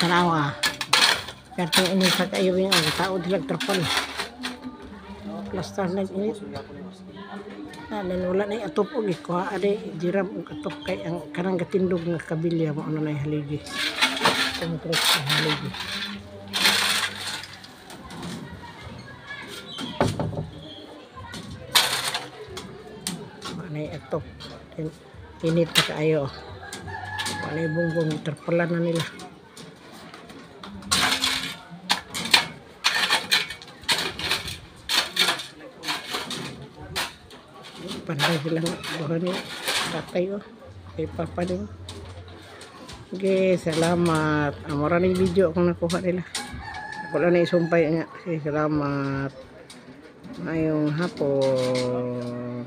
Tanawa. Karto ini sa kayo yung tao dilag trapal. Plaster na ini. Wala na atop og ko ade diram og atop kay ang kanang gatindog nga kabilya mo ano na haligi. Kontrol sa haligi. Manay atop. Init pa kaayo. Walay bungbong terpelan na nila. Panday silang buhan ni tatay o. Kay papa din. Okay, salamat. Maraming video akong nakuha nila. Ako lang na isumpay nga. Okay, salamat. Ngayong hapon.